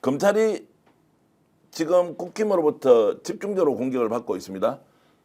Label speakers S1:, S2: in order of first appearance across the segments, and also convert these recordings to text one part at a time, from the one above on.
S1: 검찰이 지금 국힘으로부터 집중적으로 공격을 받고 있습니다.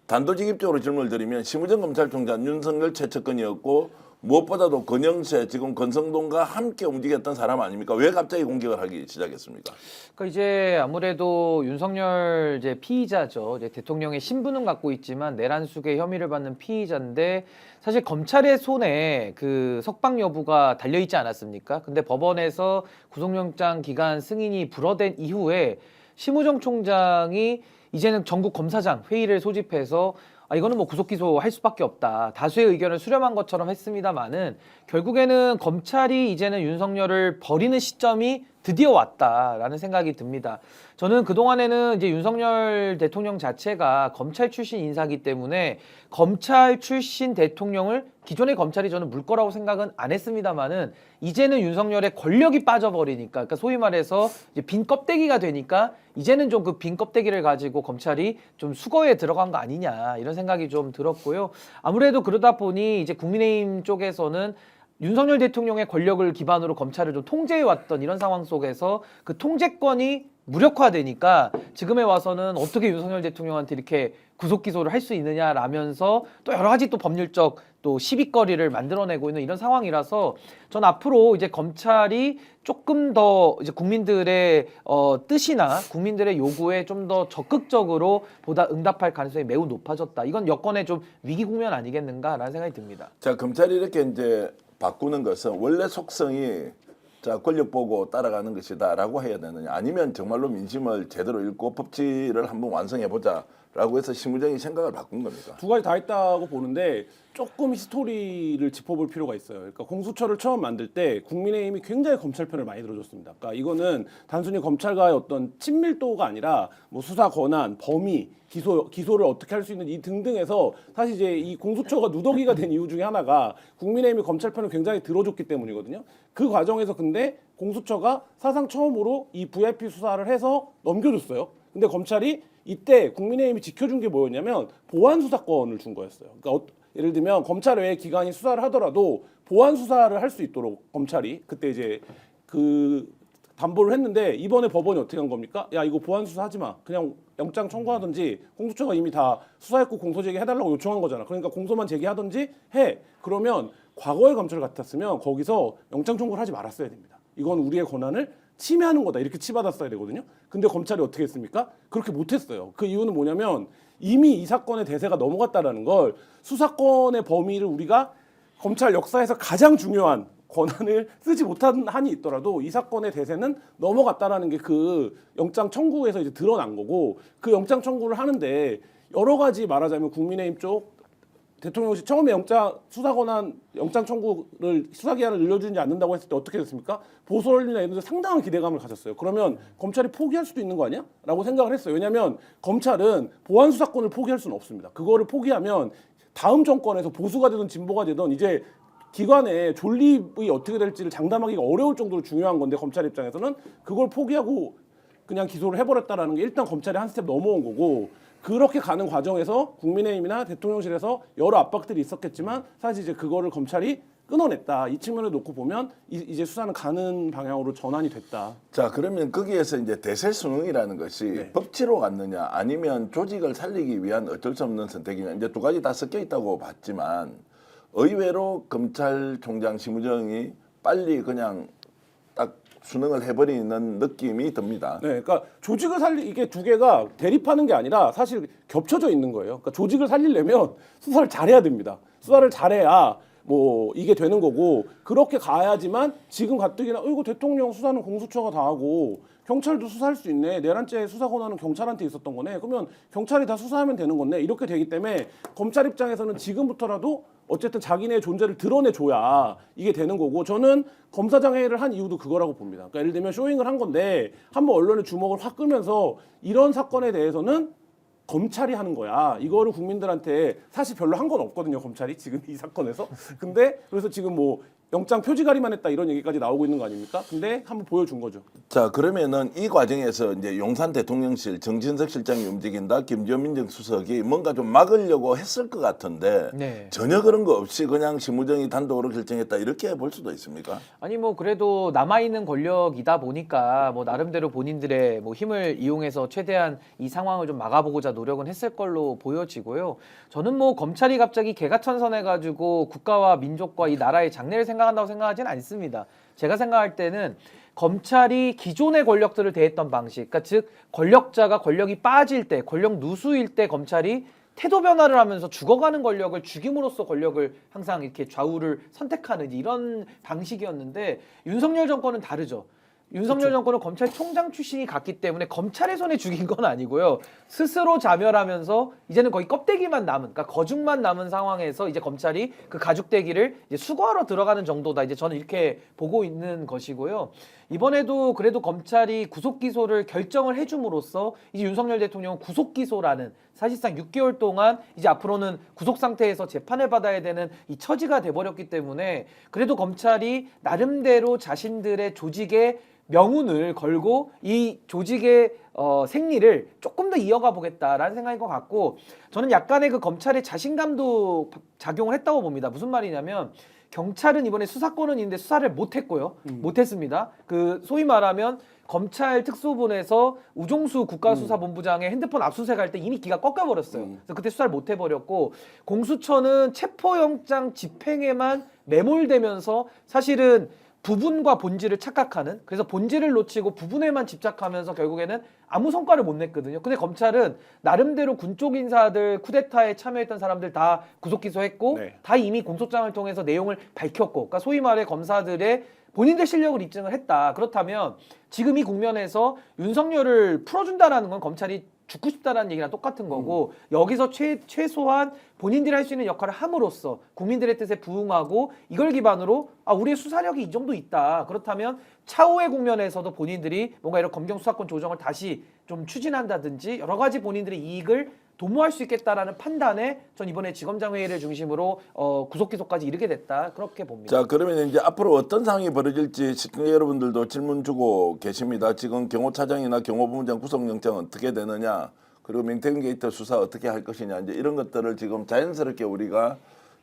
S1: 단도직입적으로 질문을 드리면 심우정 검찰총장 윤석열 최측근이었고 무엇보다도 건영세 지금 권성동과 함께 움직였던 사람 아닙니까? 왜 갑자기 공격을 하기 시작했습니까?
S2: 그러니까 이제 아무래도 윤석열 이제 피의자죠. 이제 대통령의 신분은 갖고 있지만 내란 수괴 혐의를 받는 피의자인데 사실 검찰의 손에 그 석방 여부가 달려 있지 않았습니까? 근데 법원에서 구속영장 기간 승인이 불어된 이후에 심우정 총장이 이제는 전국 검사장 회의를 소집해서 이거는 뭐 구속 기소할 수밖에 없다. 다수의 의견을 수렴한 것처럼 했습니다만은 결국에는 검찰이 이제는 윤석열을 버리는 시점이 드디어 왔다라는 생각이 듭니다. 저는 그동안에는 이제 윤석열 대통령 자체가 검찰 출신 인사기 때문에 검찰 출신 대통령을 기존의 검찰이 저는 물 거라고 생각은 안 했습니다만은 이제는 윤석열의 권력이 빠져버리니까, 그러니까 소위 말해서 이제 빈 껍데기가 되니까 이제는 좀 그 빈 껍데기를 가지고 검찰이 좀 수거에 들어간 거 아니냐 이런 생각이 좀 들었고요. 아무래도 그러다 보니 이제 국민의힘 쪽에서는 윤석열 대통령의 권력을 기반으로 검찰을 좀 통제해왔던 이런 상황 속에서 그 통제권이 무력화되니까 지금에 와서는 어떻게 윤석열 대통령한테 이렇게 구속 기소를 할 수 있느냐라면서 또 여러 가지 또 법률적 또 시비거리를 만들어내고 있는 이런 상황이라서 전 앞으로 이제 검찰이 조금 더 이제 국민들의 뜻이나 국민들의 요구에 좀 더 적극적으로 보다 응답할 가능성이 매우 높아졌다. 이건 여건의 좀 위기 국면 아니겠는가라는 생각이 듭니다.
S1: 자, 검찰이 이렇게 이제 바꾸는 것은 원래 속성이 자 권력 보고 따라가는 것이다라고 해야 되느냐, 아니면 정말로 민심을 제대로 읽고 법치를 한번 완성해 보자라고 해서 심우정이 생각을 바꾼 겁니까?
S3: 두 가지 다 있다고 보는데 조금 히스토리를 짚어볼 필요가 있어요. 그러니까 공수처를 처음 만들 때 국민의힘이 굉장히 검찰 편을 많이 들어줬습니다. 그러니까 이거는 단순히 검찰과의 어떤 친밀도가 아니라 뭐 수사 권한, 범위, 기소를 어떻게 할 수 있는 이 등등에서 사실 이제 이 공수처가 누더기가 된 이유 중에 하나가 국민의힘이 검찰 편을 굉장히 들어줬기 때문이거든요. 그 과정에서 근데 공수처가 사상 처음으로 이 VIP 수사를 해서 넘겨줬어요. 근데 검찰이 이때 국민의힘이 지켜준 게 뭐였냐면 보안 수사권을 준 거였어요. 그러니까 예를 들면 검찰 외에 기관이 수사를 하더라도 보안 수사를 할 수 있도록 검찰이 그때 이제 그 담보를 했는데, 이번에 법원이 어떻게 한 겁니까? 야, 이거 보안 수사 하지 마. 그냥 영장 청구하든지, 공수처가 이미 다 수사했고 공소 제기해달라고 요청한 거잖아. 그러니까 공소만 제기하든지 해. 그러면 과거의 검찰 같았으면 거기서 영장 청구를 하지 말았어야 됩니다. 이건 우리의 권한을 침해하는 거다, 이렇게 치받았어야 되거든요. 근데 검찰이 어떻게 했습니까? 그렇게 못했어요. 그 이유는 뭐냐면 이미 이 사건의 대세가 넘어갔다라는 걸, 수사권의 범위를 우리가 검찰 역사에서 가장 중요한 권한을 쓰지 못한 한이 있더라도 이 사건의 대세는 넘어갔다라는 게 그 영장 청구에서 이제 드러난 거고, 그 영장 청구를 하는데 여러 가지 말하자면 국민의힘 쪽 대통령실 처음에 수사 권한 영장 청구를 수사 기한을 늘려주지 않는다고 했을 때 어떻게 됐습니까? 보수 언론이나 이런 데 상당한 기대감을 가졌어요. 그러면 검찰이 포기할 수도 있는 거 아니야? 라고 생각을 했어요. 왜냐하면 검찰은 보안 수사권을 포기할 수는 없습니다. 그거를 포기하면 다음 정권에서 보수가 되든 진보가 되든 이제 기관의 존립이 어떻게 될지를 장담하기가 어려울 정도로 중요한 건데, 검찰 입장에서는 그걸 포기하고 그냥 기소를 해버렸다라는 게 일단 검찰이 한 스텝 넘어온 거고, 그렇게 가는 과정에서 국민의힘이나 대통령실에서 여러 압박들이 있었겠지만 사실 이제 그거를 검찰이 끊어냈다. 이 측면을 놓고 보면 이제 수사는 가는 방향으로 전환이 됐다.
S1: 자, 그러면 거기에서 이제 대세순응이라는 것이
S3: 네.
S1: 법치로 갔느냐, 아니면 조직을 살리기 위한 어쩔 수 없는 선택이냐, 이제 두 가지 다 섞여 있다고 봤지만 의외로 검찰총장 심우정이 빨리 그냥 딱 순응을 해버리는 느낌이 듭니다.
S3: 네, 그러니까 조직을 이게 두 개가 대립하는 게 아니라 사실 겹쳐져 있는 거예요. 그러니까 조직을 살리려면 수사를 잘해야 됩니다. 수사를 잘해야 뭐 이게 되는 거고, 그렇게 가야지만 지금 가뜩이나 이거 대통령 수사는 공수처가 다 하고 경찰도 수사할 수 있네, 내란죄 수사 권한은 경찰한테 있었던 거네, 그러면 경찰이 다 수사하면 되는 건데, 이렇게 되기 때문에 검찰 입장에서는 지금부터라도 어쨌든 자기네의 존재를 드러내줘야 이게 되는 거고, 저는 검사장 회의를 한 이유도 그거라고 봅니다. 그러니까 예를 들면 쇼잉을 한 건데 한번 언론의 주목을 확 끄면서 이런 사건에 대해서는 검찰이 하는 거야. 이거를 국민들한테 사실 별로 한 건 없거든요, 검찰이 지금 이 사건에서. 근데 그래서 지금 뭐 영장 표지가리만 했다 이런 얘기까지 나오고 있는 거 아닙니까? 근데 한번 보여준 거죠.
S1: 자, 그러면은 이 과정에서 이제 용산 대통령실 정진석 실장이 움직인다, 김주현 민정수석이 뭔가 좀 막으려고 했을 것 같은데
S2: 네.
S1: 전혀 그런 거 없이 그냥 심우정이 단독으로 결정했다 이렇게 볼 수도 있습니까?
S2: 아니 뭐 그래도 남아있는 권력이다 보니까 뭐 나름대로 본인들의 뭐 힘을 이용해서 최대한 이 상황을 좀 막아보고자 노력은 했을 걸로 보여지고요. 저는 뭐 검찰이 갑자기 개가천선해가지고 국가와 민족과 이 나라의 장래를 생각한다고 생각하지는 않습니다. 제가 생각할 때는 검찰이 기존의 권력들을 대했던 방식, 그러니까 즉 권력자가 권력이 빠질 때, 권력 누수일 때 검찰이 태도 변화를 하면서 죽어가는 권력을 죽임으로써 권력을 항상 이렇게 좌우를 선택하는 이런 방식이었는데 윤석열 정권은 다르죠. 윤석열 정권은 검찰총장 출신이 갔기 때문에 검찰의 손에 죽인 건 아니고요. 스스로 자멸하면서 이제는 거의 껍데기만 남은, 그러니까 거죽만 남은 상황에서 이제 검찰이 그 가죽대기를 이제 수거하러 들어가는 정도다. 이제 저는 이렇게 보고 있는 것이고요. 이번에도 그래도 검찰이 구속 기소를 결정을 해줌으로써 이제 윤석열 대통령은 구속 기소라는 사실상 6개월 동안 이제 앞으로는 구속 상태에서 재판을 받아야 되는 이 처지가 돼버렸기 때문에 그래도 검찰이 나름대로 자신들의 조직의 명운을 걸고 이 조직의 생리를 조금 더 이어가 보겠다라는 생각인 것 같고 저는 약간의 그 검찰의 자신감도 작용을 했다고 봅니다. 무슨 말이냐면 경찰은 이번에 수사권은 있는데 수사를 못했고요. 못했습니다. 그 소위 말하면 검찰 특수본에서 우종수 국가수사본부장의 핸드폰 압수수색할 때 이미 기가 꺾여버렸어요. 그래서 그때 수사를 못 해버렸고 공수처는 체포영장 집행에만 매몰되면서 사실은 부분과 본질을 착각하는, 그래서 본질을 놓치고 부분에만 집착하면서 결국에는 아무 성과를 못 냈거든요. 근데 검찰은 나름대로 군 쪽 인사들, 쿠데타에 참여했던 사람들 다 구속 기소했고
S3: 네.
S2: 다 이미 공소장을 통해서 내용을 밝혔고, 그러니까 소위 말해 검사들의 본인들 실력을 입증을 했다. 그렇다면 지금 이 국면에서 윤석열을 풀어준다라는 건 검찰이 죽고 싶다라는 얘기랑 똑같은 거고 여기서 최소한 본인들이 할 수 있는 역할을 함으로써 국민들의 뜻에 부응하고 이걸 기반으로 우리의 수사력이 이 정도 있다. 그렇다면 차후의 국면에서도 본인들이 뭔가 이런 검경 수사권 조정을 다시 좀 추진한다든지 여러 가지 본인들의 이익을 도모할 수 있겠다라는 판단에 전 이번에 지검장 회의를 중심으로 구속 기소까지 이르게 됐다. 그렇게 봅니다.
S1: 자, 그러면 이제 앞으로 어떤 상황이 벌어질지 시청자 여러분들도 질문 주고 계십니다. 지금 경호차장이나 경호부문장 구속영장 어떻게 되느냐, 그리고 명태균 게이트 수사 어떻게 할 것이냐, 이제 이런 것들을 지금 자연스럽게 우리가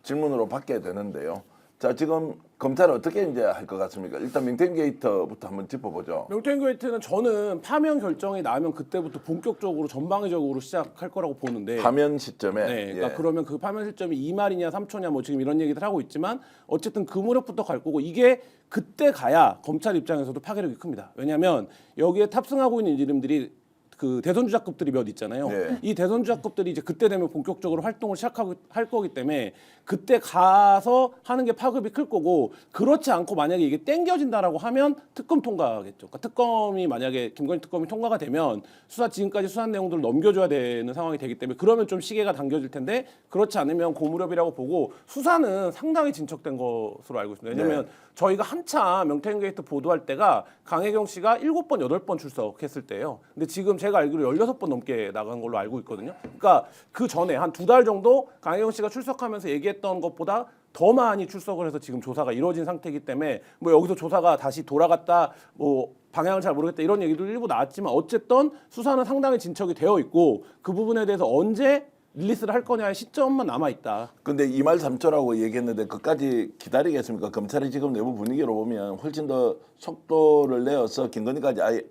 S1: 질문으로 받게 되는데요. 자, 지금 검찰은 어떻게 이제 할 것 같습니까? 일단 명태균 게이트부터 한번 짚어보죠.
S3: 명태균 게이트는 저는 파면 결정이 나면 그때부터 본격적으로 전방위적으로 시작할 거라고 보는데
S1: 파면 시점에.
S3: 네, 그러니까
S1: 예.
S3: 그러면 그 파면 시점이 2말이냐 3초냐 뭐 지금 이런 얘기들 하고 있지만 어쨌든 그 무렵부터 갈 거고 이게 그때 가야 검찰 입장에서도 파괴력이 큽니다. 왜냐하면 여기에 탑승하고 있는 이름들이 그 대선 주자급들이 몇 있잖아요.
S1: 네.
S3: 이 대선 주자급들이 이제 그때 되면 본격적으로 활동을 시작하고 할 거기 때문에 그때 가서 하는 게 파급이 클 거고 그렇지 않고 만약에 이게 땡겨진다라고 하면 특검 통과겠죠. 그러니까 특검이 만약에 김건희 특검이 통과가 되면 지금까지 수사한 내용들을 넘겨줘야 되는 상황이 되기 때문에 그러면 좀 시계가 당겨질 텐데 그렇지 않으면 고무렵이라고 보고 수사는 상당히 진척된 것으로 알고 있습니다. 왜냐하면
S1: 네.
S3: 저희가 한참 명태균 게이트 보도할 때가 강혜경 씨가 7번, 8번 출석했을 때예요. 근데 지금 제가 알기로 16번 넘게 나간 걸로 알고 있거든요. 그러니까 그 전에 한 2달 정도 강혜경 씨가 출석하면서 얘기했던 것보다 더 많이 출석을 해서 지금 조사가 이루어진 상태이기 때문에 뭐 여기서 조사가 다시 돌아갔다 뭐 방향을 잘 모르겠다 이런 얘기도 일부 나왔지만 어쨌든 수사는 상당히 진척이 되어 있고 그 부분에 대해서 언제 릴리스를 할 거냐의 시점만 남아 있다.
S1: 근데 2말 3초라고 얘기했는데 그까지 기다리겠습니까? 검찰이 지금 내부 분위기로 보면 훨씬 더 속도를 내어서 김건희까지 아예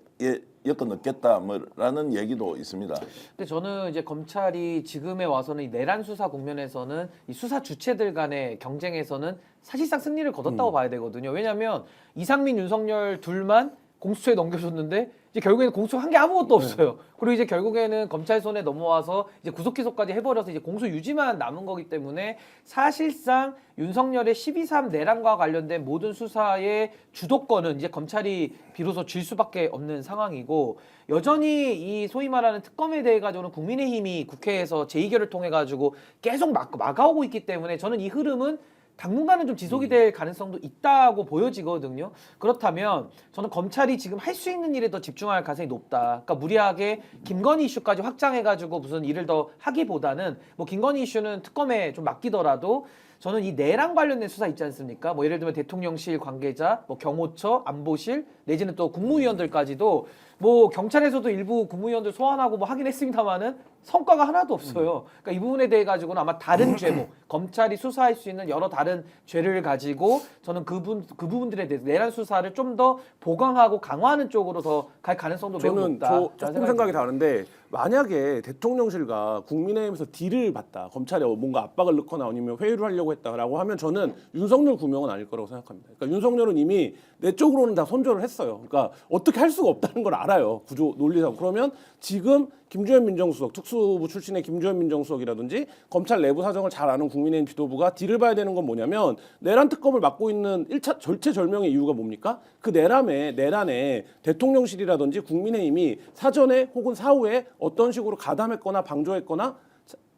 S1: 엮어 넣겠다 뭐라는 얘기도 있습니다.
S2: 근데 저는 이제 검찰이 지금에 와서는 이 내란 수사 국면에서는 이 수사 주체들 간의 경쟁에서는 사실상 승리를 거뒀다고 봐야 되거든요. 왜냐하면 이상민, 윤석열 둘만 공수처에 넘겨줬는데 이제 결국에는 공수처 한 게 아무것도 없어요. 그리고 이제 결국에는 검찰 손에 넘어와서 이제 구속 기소까지 해버려서 이제 공소 유지만 남은 거기 때문에 사실상 윤석열의 12.3 내란과 관련된 모든 수사의 주도권은 이제 검찰이 비로소 쥘 수밖에 없는 상황이고 여전히 이 소위 말하는 특검에 대해 가지고는 국민의힘이 국회에서 제2결을 통해 가지고 계속 막아오고 있기 때문에 저는 이 흐름은 당분간은 좀 지속이 될 가능성도 있다고 보여지거든요. 그렇다면 저는 검찰이 지금 할 수 있는 일에 더 집중할 가능성이 높다. 그러니까 무리하게 김건희 이슈까지 확장해가지고 무슨 일을 더 하기보다는 뭐 김건희 이슈는 특검에 좀 맡기더라도 저는 이 내랑 관련된 수사 있지 않습니까? 뭐 예를 들면 대통령실 관계자, 뭐 경호처, 안보실 내지는 또 국무위원들까지도 뭐 경찰에서도 일부 국무위원들 소환하고 뭐 하긴 했습니다만은 성과가 하나도 없어요. 그러니까 이 부분에 대해 가지고는 아마 다른 죄목, 검찰이 수사할 수 있는 여러 다른 죄를 가지고 저는 그 부분들에 대해서 내란 수사를 좀 더 보강하고 강화하는 쪽으로 더 갈 가능성도 매우
S3: 저는
S2: 높다.
S3: 조금 생각이 다른데 만약에 대통령실과 국민의힘에서 딜을 받다 검찰에 뭔가 압박을 넣거나 아니면 회유를 하려고 했다라고 하면 저는 윤석열 구명은 아닐 거라고 생각합니다. 그러니까 윤석열은 이미 내 쪽으로는 다 손절을 했어요. 그러니까 어떻게 할 수가 없다는 걸 알아요. 구조 논리상. 그러면 지금 김주현 민정수석, 특수부 출신의 김주현 민정수석이라든지 검찰 내부 사정을 잘 아는 국민의힘 지도부가 딜을 봐야 되는 건 뭐냐면 내란 특검을 맡고 있는 1차 절체절명의 이유가 뭡니까? 그 내란에 대통령실이라든지 국민의힘이 사전에 혹은 사후에 어떤 식으로 가담했거나 방조했거나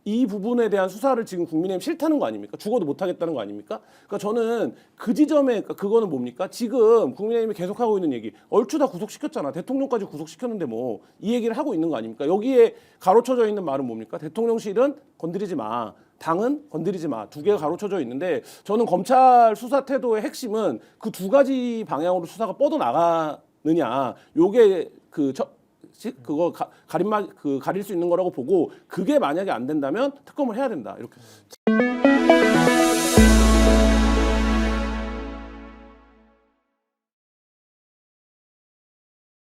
S3: 이 부분에 대한 수사를 지금 국민의힘 싫다는 거 아닙니까? 죽어도 못하겠다는 거 아닙니까? 그러니까 저는 그 지점에 그러니까 그거는 뭡니까? 지금 국민의힘이 계속하고 있는 얘기 얼추 다 구속시켰잖아. 대통령까지 구속시켰는데 뭐 이 얘기를 하고 있는 거 아닙니까? 여기에 가로쳐져 있는 말은 뭡니까? 대통령실은 건드리지 마. 당은 건드리지 마. 두 개가 가로쳐져 있는데 저는 검찰 수사 태도의 핵심은 그 두 가지 방향으로 수사가 뻗어나가느냐. 요게 그거 가릴 수 있는 거라고 보고 그게 만약에 안 된다면 특검을 해야 된다. 이렇게.